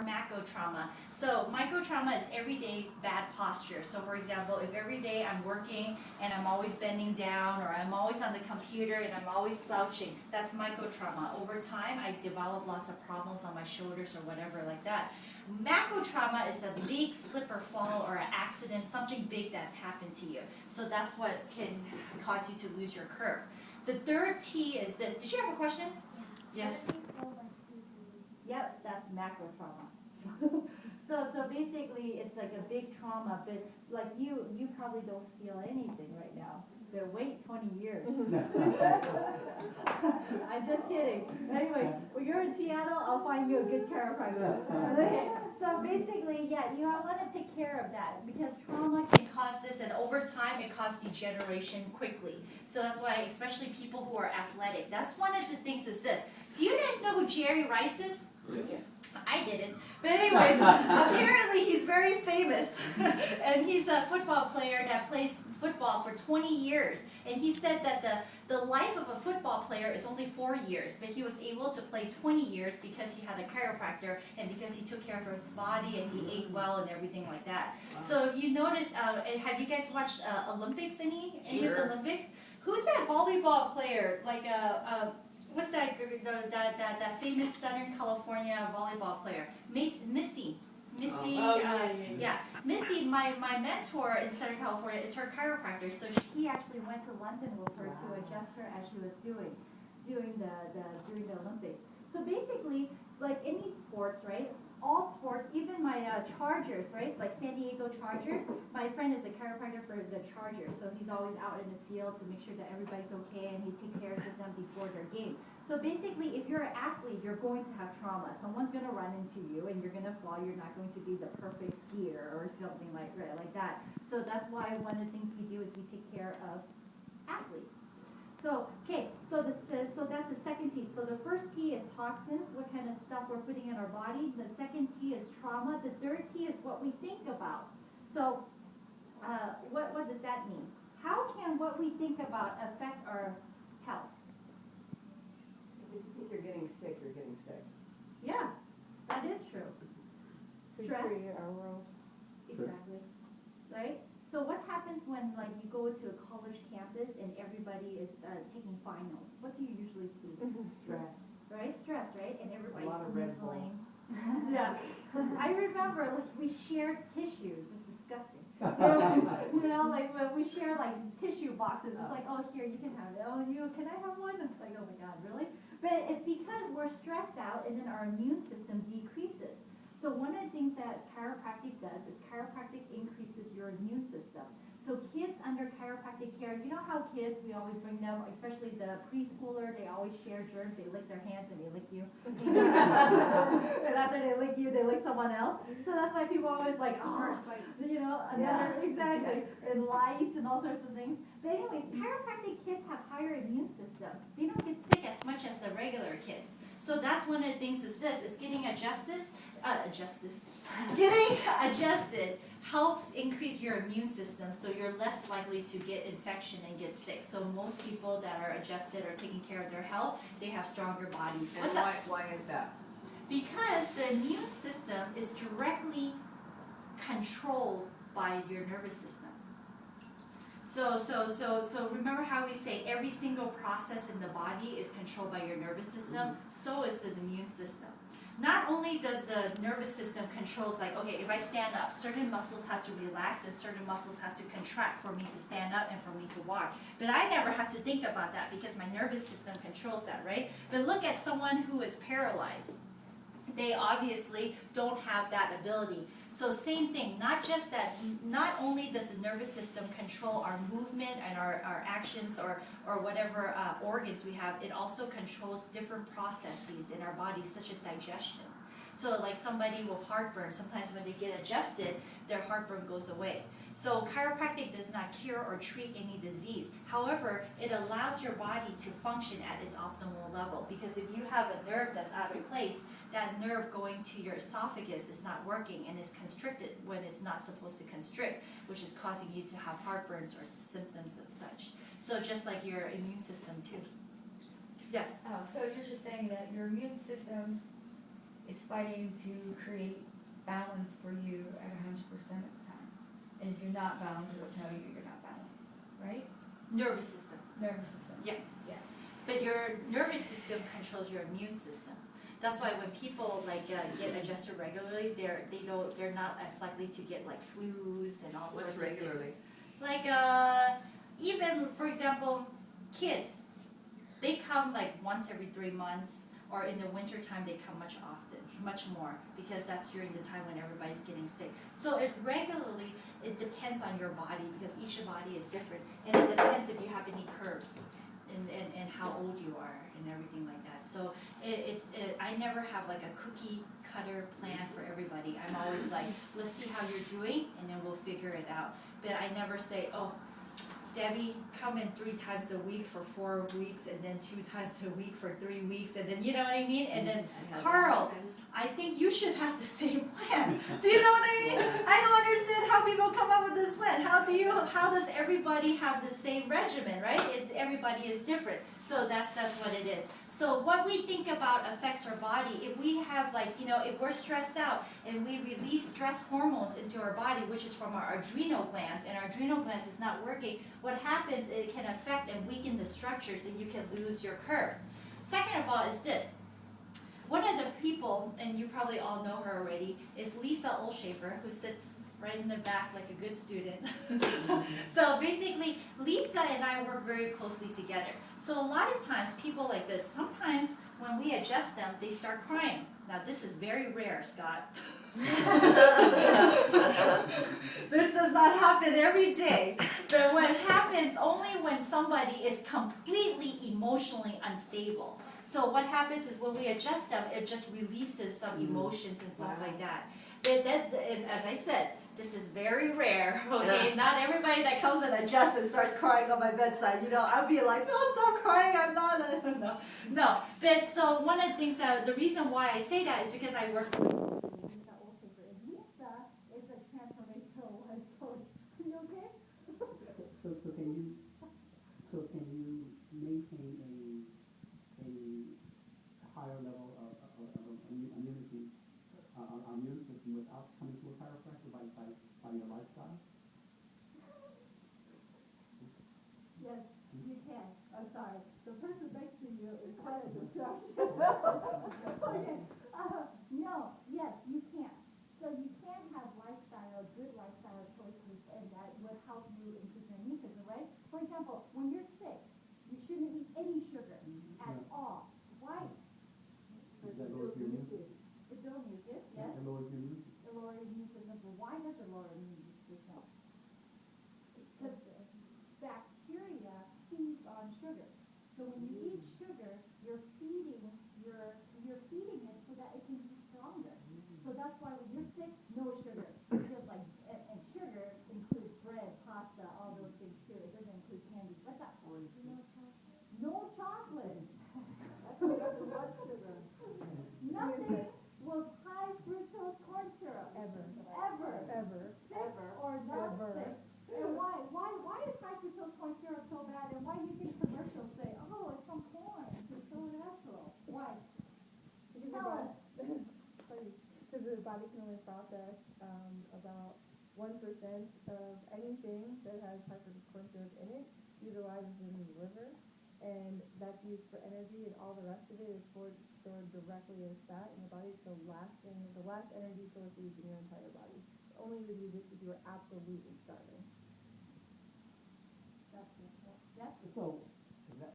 macro trauma. So micro trauma is everyday bad posture. So for example, if every day I'm working and I'm always bending down, or I'm always on the computer and I'm always slouching, that's micro trauma. Over time, I develop lots of problems on my shoulders or whatever like that. Macro trauma is a big slip or fall or an accident, something big that happened to you. So that's what can cause you to lose your curve. The third T is this. Did you have a question? Yes. Yep, that's macro trauma. So basically, it's like a big trauma, but like you probably don't feel anything right now. But wait 20 years. I'm just kidding. Anyway, when you're in Seattle, I'll find you a good chiropractor. Okay. So basically, yeah, you want to take care of that because trauma can cause this, and over time, it causes degeneration quickly. So that's why, especially people who are athletic, that's one of the things is this. Do you guys know who Jerry Rice is? Yes. I didn't. But anyways, apparently he's very famous. And he's a football player that plays football for 20 years. And he said that the life of a football player is only 4 years. But he was able to play 20 years because he had a chiropractor and because he took care of his body and he ate well and everything like that. Wow. So if you notice, have you guys watched Olympics, any Sure. of the Olympics? Who's that volleyball player? Like what's that famous Southern California volleyball player? Missy. Yeah. Missy, my mentor in Southern California is her chiropractor. So he actually went to London with her to adjust her as she was during the Olympics. So basically, like any sports, right? All sports, even my Chargers, right? Like San Diego Chargers. My friend is a chiropractor for the Chargers, so he's always out in the field to make sure that everybody's okay, and he takes care of them before their game. So basically, if you're an athlete, you're going to have trauma. Someone's going to run into you, and you're going to fall. You're not going to be the perfect skier or something like that. So that's why one of the things we do is we take care of athletes. So, okay, so that's the second T. So the first T is toxins, what kind of stuff we're putting in our body. The second T is trauma. The third T is what we think about. So what does that mean? How can what we think about affect our health? If you think you're getting sick, you're getting sick. Yeah, that is true. Stress. Exactly. Right? So what happens when like you go to a college campus and everybody is taking finals? What do you usually see? Stress. Right? Stress, right? And everybody's A lot of Red Bull. sniffling. Yeah. I remember like we shared tissues. It's disgusting. Like when we share like tissue boxes, it's like, oh, here, you can have it. Oh, can I have one? It's like, oh my God, really? But it's because we're stressed out and then our immune system decreases. So one of the things that chiropractic does is chiropractic increases your immune system. So kids under chiropractic care, you know how kids, we always bring them, especially the preschooler, they always share germs, they lick their hands and they lick you. And after they lick you, they lick someone else. So that's why people are always like, oh, exactly, and lice and all sorts of things. But anyways, chiropractic kids have higher immune system. They don't get sick as much as the regular kids. So that's one of the things is getting Getting adjusted helps increase your immune system, so you're less likely to get infection and get sick. So most people that are adjusted or taking care of their health, they have stronger bodies. And why is that? Because the immune system is directly controlled by your nervous system. So remember how we say every single process in the body is controlled by your nervous system? So is the immune system. Not only does the nervous system controls, like, okay, if I stand up, certain muscles have to relax and certain muscles have to contract for me to stand up and for me to walk. But I never have to think about that because my nervous system controls that, right? But look at someone who is paralyzed. They obviously don't have that ability. So same thing, not just that, not only does the nervous system control our movement and our actions or whatever organs we have, it also controls different processes in our bodies, such as digestion. So like somebody with heartburn, sometimes when they get adjusted, their heartburn goes away. So chiropractic does not cure or treat any disease. However, it allows your body to function at its optimal level, because if you have a nerve that's out of place, that nerve going to your esophagus is not working and is constricted when it's not supposed to constrict, which is causing you to have heartburns or symptoms of such. So just like your immune system too. Yes? So you're just saying that your immune system is fighting to create not balanced, it'll tell you you're not balanced, right? Nervous system. Nervous system. Yeah. Yes. But your nervous system controls your immune system. That's why when people like get adjusted regularly, they're not as likely to get like flus and all sorts What's of regularly? things. Like even for example, kids, they come like once every 3 months, or in the winter time they come much more, because that's during the time when everybody's getting sick. So it depends on your body, because each body is different, and it depends if you have any curves and how old you are and everything like that. So I never have like a cookie cutter plan for everybody. I'm always like, let's see how you're doing and then we'll figure it out. But I never say, oh, Debbie, come in 3 times a week for 4 weeks, and then 2 times a week for 3 weeks, and then, you know what I mean? And then, Carl, I think you should have the same plan. Do you know what I mean? I don't understand how people come up with this plan. How does everybody have the same regimen, right? Everybody is different. So that's what it is. So what we think about affects our body. If we have if we're stressed out and we release stress hormones into our body, which is from our adrenal glands, and our adrenal glands is not working, what happens, it can affect and weaken the structures, and you can lose your curve. Second of all is this. One of the people, and you probably all know her already, is Lisa Olshafer, who sits right in the back like a good student. So basically, Lisa and I work very closely together. So a lot of times, people like this, sometimes when we adjust them, they start crying. Now this is very rare, Scott. This does not happen every day. But what happens only when somebody is completely emotionally unstable. So what happens is when we adjust them, it just releases some emotions and stuff like that. And as I said, this is very rare, okay? Not everybody that comes and adjusts and starts crying on my bedside, I'll be like, no, stop crying, I'm not no. But so one of the things the reason why I say that is because I work with Lisa Olshafer. And Lisa is a transformational life coach. Are you okay? So can you maintain a higher level of immunity, immune system without coming to a chiropractor by your lifestyle? Yes, you can. I'm sorry. The person next to you is quite a distraction. Okay. No, yes, you can. So you can have good lifestyle choices, and that would help you increase your immune system, right? For example, when you're sick, you shouldn't eat any sugar at all. Why? That lowers your immune system. It builds mucus, yes. It lowers your immune system. It lowers your immune system. But why does it lower immune system? Because bacteria feeds on sugar. So when you eat sugar, you're feeding it so that it can be stronger. So that's why when you're sick, no sugar. Because and sugar includes bread, pasta, all those things too. It doesn't include candy. What's that? No chocolate. That's what sugar. Nothing was high fructose corn syrup. Ever. Sick or not sick. And why is high fructose corn syrup so bad? And why do you think commercials say, oh, it's from corn, it's so natural? Why? Tell us. Because the body can only process about 1% of anything that has high fructose corn syrup in it, utilizes in the liver, and that's used for energy, and all the rest of it is stored directly as fat in the body. So the last energy source used in your entire body. Only would use it if you were absolutely starving. Yes. So